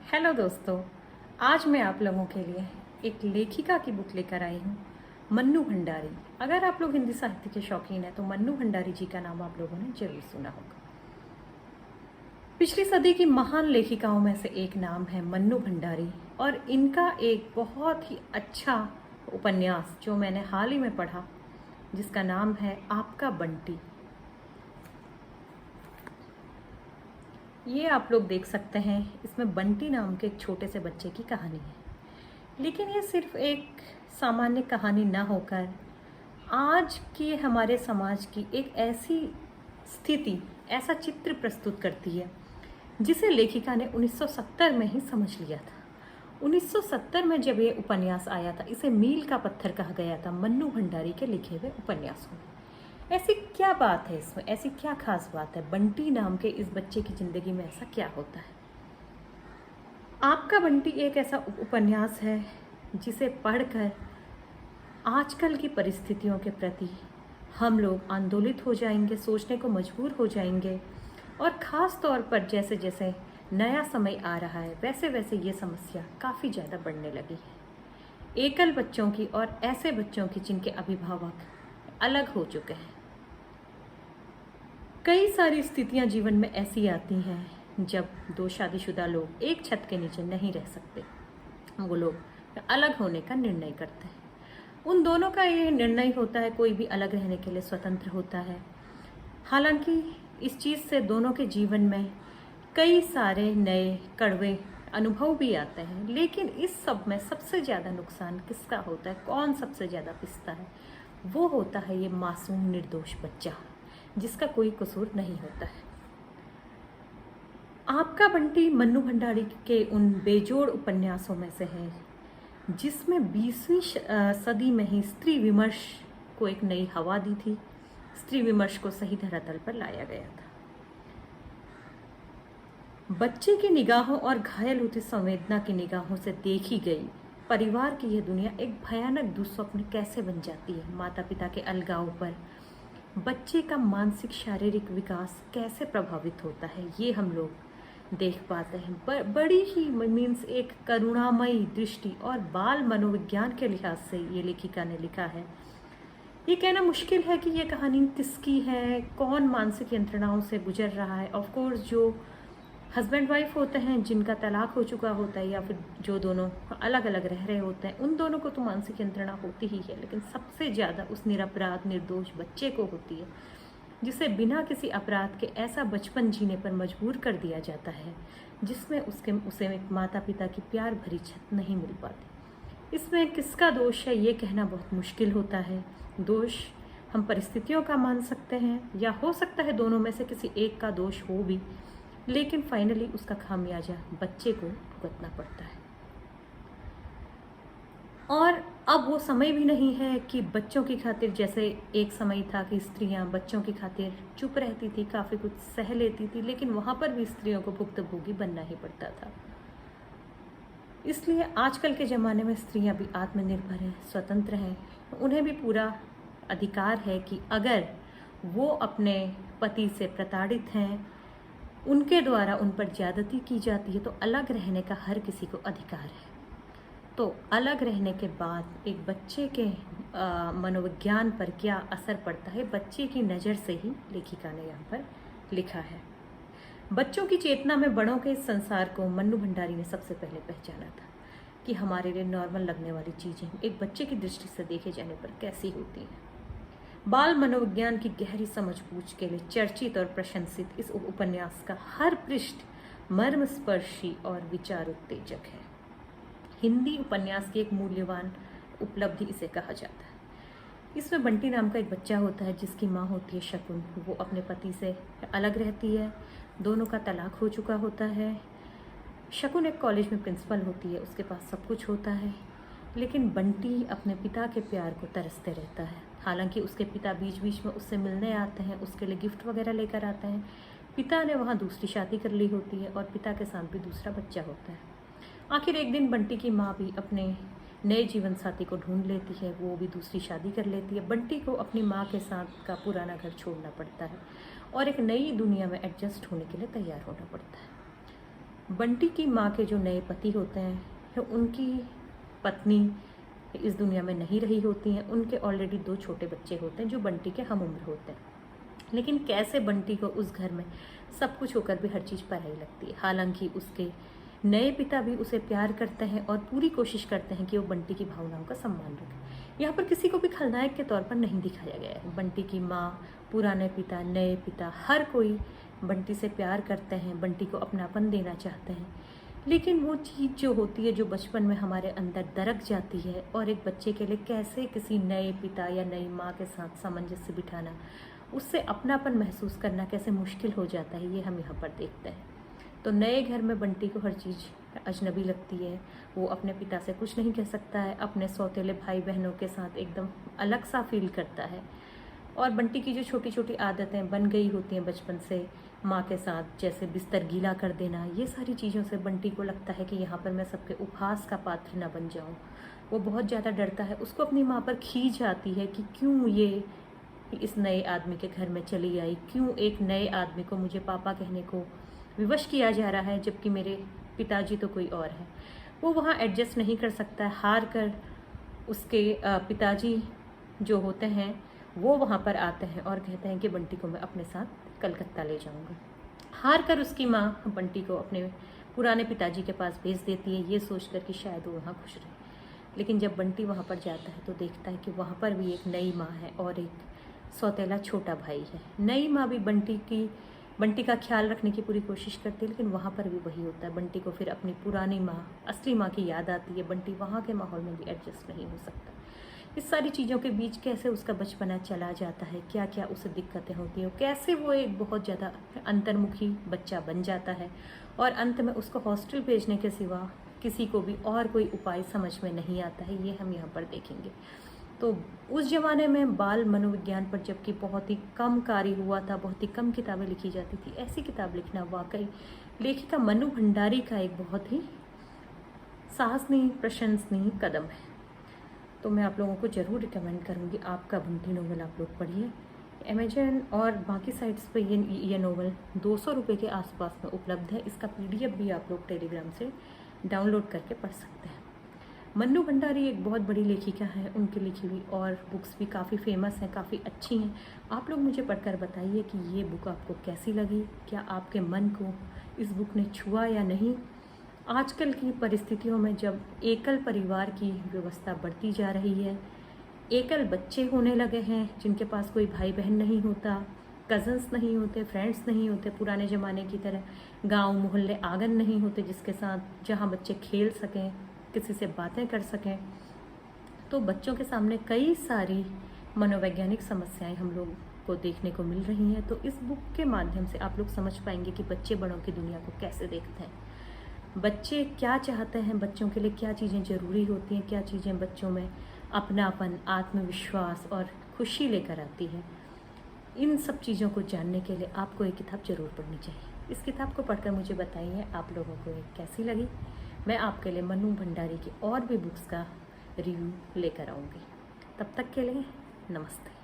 Hello दोस्तों। आज मैं आप लोगों के लिए एक लेखिका की बुक लेकर आई हूँ, मन्नू भंडारी। अगर आप लोग हिंदी साहित्य के शौकीन हैं तो मन्नू भंडारी जी का नाम आप लोगों ने जरूर सुना होगा। पिछली सदी की महान लेखिकाओं में से एक नाम है मन्नू भंडारी, और इनका एक बहुत ही अच्छा उपन्यास जो मैंने हाल ही में पढ़ा, जिसका नाम है आपका बंटी। ये आप लोग देख सकते हैं, इसमें बंटी नाम के एक छोटे से बच्चे की कहानी है। लेकिन ये सिर्फ एक सामान्य कहानी ना होकर आज के हमारे समाज की एक ऐसी स्थिति, ऐसा चित्र प्रस्तुत करती है जिसे लेखिका ने 1970 में ही समझ लिया था। 1970 में जब ये उपन्यास आया था, इसे मील का पत्थर कहा गया था मन्नू भंडारी के लिखे हुए उपन्यासों में। ऐसी क्या बात है इसमें, ऐसी क्या खास बात है? बंटी नाम के इस बच्चे की जिंदगी में ऐसा क्या होता है? आपका बंटी एक ऐसा उपन्यास है जिसे पढ़कर आजकल की परिस्थितियों के प्रति हम लोग आंदोलित हो जाएंगे, सोचने को मजबूर हो जाएंगे। और ख़ास तौर पर जैसे जैसे नया समय आ रहा है, वैसे वैसे ये समस्या काफ़ी ज़्यादा बढ़ने लगी है, एकल बच्चों की और ऐसे बच्चों की जिनके अभिभावक अलग हो चुके हैं। कई सारी स्थितियां जीवन में ऐसी आती हैं जब दो शादीशुदा लोग एक छत के नीचे नहीं रह सकते, वो लोग अलग होने का निर्णय करते हैं। उन दोनों का ये निर्णय होता है, कोई भी अलग रहने के लिए स्वतंत्र होता है। हालांकि इस चीज़ से दोनों के जीवन में कई सारे नए कड़वे अनुभव भी आते हैं, लेकिन इस सब में सबसे ज़्यादा नुकसान किसका होता है, कौन सबसे ज़्यादा पिसता है? वो होता है ये मासूम निर्दोष बच्चा जिसका कोई कसूर नहीं होता है। आपका बंटी मन्नू भंडारी के उन बेजोड़ उपन्यासों में से है जिसमें 20वीं सदी में ही स्त्री विमर्श को एक नई हवा दी थी, स्त्री विमर्श को सही धरातल पर लाया गया था। बच्चे की निगाहों और घायल होती संवेदना की निगाहों से देखी गई परिवार की यह दुनिया एक भयानक दुस्वप्न कैसे बन जाती है। माता पिता के अलगाव पर बच्चे का मानसिक शारीरिक विकास कैसे प्रभावित होता है, ये हम लोग देख पाते हैं। बड़ी ही मीन्स एक करुणामयी दृष्टि और बाल मनोविज्ञान के लिहाज से ये लेखिका ने लिखा है। ये कहना मुश्किल है कि ये कहानी किसकी है, कौन मानसिक यंत्रणाओं से गुजर रहा है। ऑफ कोर्स जो हस्बैंड वाइफ होते हैं जिनका तलाक हो चुका होता है, या फिर जो दोनों अलग अलग रह रहे होते हैं, उन दोनों को तो मानसिक यंत्रणा होती ही है, लेकिन सबसे ज़्यादा उस निरपराध निर्दोष बच्चे को होती है जिसे बिना किसी अपराध के ऐसा बचपन जीने पर मजबूर कर दिया जाता है जिसमें उसे एक माता पिता की प्यार भरी छत नहीं मिल पाती। इसमें किसका दोष है ये कहना बहुत मुश्किल होता है। दोष हम परिस्थितियों का मान सकते हैं, या हो सकता है दोनों में से किसी एक का दोष हो भी, लेकिन फाइनली उसका खामियाजा बच्चे को भुगतना पड़ता है। और अब वो समय भी नहीं है कि बच्चों की खातिर, जैसे एक समय था कि स्त्रियां बच्चों की खातिर चुप रहती थी, काफ़ी कुछ सह लेती थी, लेकिन वहाँ पर भी स्त्रियों को भुक्तभोगी बनना ही पड़ता था। इसलिए आजकल के ज़माने में स्त्रियां भी आत्मनिर्भर हैं, स्वतंत्र हैं। उन्हें भी पूरा अधिकार है कि अगर वो अपने पति से प्रताड़ित हैं, उनके द्वारा उन पर ज्यादती की जाती है, तो अलग रहने का हर किसी को अधिकार है। तो अलग रहने के बाद एक बच्चे के मनोविज्ञान पर क्या असर पड़ता है, बच्चे की नज़र से ही लेखिका ने यहाँ पर लिखा है। बच्चों की चेतना में बड़ों के इस संसार को मन्नू भंडारी ने सबसे पहले पहचाना था कि हमारे लिए नॉर्मल लगने वाली चीज़ें एक बच्चे की दृष्टि से देखे जाने पर कैसी होती हैं। बाल मनोविज्ञान की गहरी समझ बूझ के लिए चर्चित और प्रशंसित इस उपन्यास का हर पृष्ठ मर्मस्पर्शी और विचार उत्तेजक है। हिंदी उपन्यास की एक मूल्यवान उपलब्धि इसे कहा जाता है। इसमें बंटी नाम का एक बच्चा होता है जिसकी माँ होती है शकुन। वो अपने पति से अलग रहती है, दोनों का तलाक हो चुका होता है। शकुन एक कॉलेज में प्रिंसिपल होती है, उसके पास सब कुछ होता है, लेकिन बंटी अपने पिता के प्यार को तरसते रहता है। हालांकि उसके पिता बीच बीच में उससे मिलने आते हैं, उसके लिए गिफ्ट वगैरह लेकर आते हैं। पिता ने वहाँ दूसरी शादी कर ली होती है और पिता के साथ भी दूसरा बच्चा होता है। आखिर एक दिन बंटी की माँ भी अपने नए जीवन साथी को ढूंढ लेती है, वो भी दूसरी शादी कर लेती है। बंटी को अपनी माँ के साथ का पुराना घर छोड़ना पड़ता है और एक नई दुनिया में एडजस्ट होने के लिए तैयार होना पड़ता है। बंटी की माँ के जो नए पति होते हैं, उनकी पत्नी इस दुनिया में नहीं रही होती हैं। उनके ऑलरेडी 2 छोटे बच्चे होते हैं जो बंटी के हम उम्र होते हैं। लेकिन कैसे बंटी को उस घर में सब कुछ होकर भी हर चीज़ पराई लगती है। हालांकि उसके नए पिता भी उसे प्यार करते हैं और पूरी कोशिश करते हैं कि वो बंटी की भावनाओं का सम्मान रखें। यहाँ पर किसी को भी खलनायक के तौर पर नहीं दिखाया गया है। बंटी की माँ, पुराने पिता, नए पिता, हर कोई बंटी से प्यार करते हैं, बंटी को अपनापन देना चाहते हैं। लेकिन वो चीज़ जो होती है, जो बचपन में हमारे अंदर दरक जाती है, और एक बच्चे के लिए कैसे किसी नए पिता या नई माँ के साथ सामंजस्य बिठाना, उससे अपनापन महसूस करना कैसे मुश्किल हो जाता है, ये हम यहाँ पर देखते हैं। तो नए घर में बंटी को हर चीज़ अजनबी लगती है। वो अपने पिता से कुछ नहीं कह सकता है, अपने सौतेले भाई बहनों के साथ एकदम अलग सा फील करता है। और बंटी की जो छोटी छोटी आदतें बन गई होती हैं बचपन से माँ के साथ, जैसे बिस्तर गीला कर देना, ये सारी चीज़ों से बंटी को लगता है कि यहाँ पर मैं सबके उपहास का पात्र न बन जाऊँ। वो बहुत ज़्यादा डरता है। उसको अपनी माँ पर खींच आती है कि क्यों ये इस नए आदमी के घर में चली आई, क्यों एक नए आदमी को मुझे पापा कहने को विवश किया जा रहा है, जबकि मेरे पिताजी तो कोई और है। वो वहाँ एडजस्ट नहीं कर सकता है। हार कर उसके पिताजी जो होते हैं वो वहाँ पर आते हैं और कहते हैं कि बंटी को मैं अपने साथ कलकत्ता ले जाऊँगा। हार कर उसकी माँ बंटी को अपने पुराने पिताजी के पास भेज देती है, ये सोचकर कि शायद वो वहाँ खुश रहे। लेकिन जब बंटी वहाँ पर जाता है तो देखता है कि वहाँ पर भी एक नई माँ है और एक सौतेला छोटा भाई है। नई माँ भी बंटी का ख्याल रखने की पूरी कोशिश करती है, लेकिन वहाँ पर भी वही होता है। बंटी को फिर अपनी पुरानी माँ, असली माँ की याद आती है। बंटी वहाँ के माहौल में भी एडजस्ट नहीं हो सकता। इस सारी चीज़ों के बीच कैसे उसका बचपना चला जाता है, क्या क्या उसे दिक्कतें होती हैं, कैसे वो एक बहुत ज़्यादा अंतर्मुखी बच्चा बन जाता है, और अंत में उसको हॉस्टल भेजने के सिवा किसी को भी और कोई उपाय समझ में नहीं आता है, ये हम यहाँ पर देखेंगे। तो उस ज़माने में बाल मनोविज्ञान पर जबकि बहुत ही कम कार्य हुआ था, बहुत ही कम किताबें लिखी जाती थी, ऐसी किताब लिखना वाकई लेखिका मनु भंडारी का एक बहुत ही साहसनीय, प्रशंसनीय कदम है। तो मैं आप लोगों को ज़रूर रिकमेंड करूँगी, आपका बंटी नोवेल आप लोग पढ़िए। अमेजन और बाकी साइट्स पे ये नोवेल 200 रुपये के आसपास में उपलब्ध है। इसका PDF भी आप लोग टेलीग्राम से डाउनलोड करके पढ़ सकते हैं। मन्नू भंडारी एक बहुत बड़ी लेखिका है, उनकी लिखी हुई और बुक्स भी काफ़ी फेमस हैं, काफ़ी अच्छी हैं। आप लोग मुझे पढ़कर बताइए कि ये बुक आपको कैसी लगी, क्या आपके मन को इस बुक ने छुआ या नहीं। आजकल की परिस्थितियों में जब एकल परिवार की व्यवस्था बढ़ती जा रही है, एकल बच्चे होने लगे हैं जिनके पास कोई भाई बहन नहीं होता, कज़न्स नहीं होते, फ्रेंड्स नहीं होते, पुराने ज़माने की तरह गांव मोहल्ले आंगन नहीं होते जिसके साथ जहां बच्चे खेल सकें, किसी से बातें कर सकें, तो बच्चों के सामने कई सारी मनोवैज्ञानिक समस्याएं हम लोग को देखने को मिल रही हैं। तो इस बुक के माध्यम से आप लोग समझ पाएंगे कि बच्चे बड़ों की दुनिया को कैसे देखते हैं, बच्चे क्या चाहते हैं, बच्चों के लिए क्या चीज़ें ज़रूरी होती हैं, क्या चीज़ें बच्चों में अपनापन, आत्मविश्वास और खुशी लेकर आती है। इन सब चीज़ों को जानने के लिए आपको ये किताब ज़रूर पढ़नी चाहिए। इस किताब को पढ़कर मुझे बताइए आप लोगों को ये कैसी लगी। मैं आपके लिए मन्नू भंडारी की और भी बुक्स का रिव्यू लेकर आऊँगी। तब तक के लिए नमस्ते।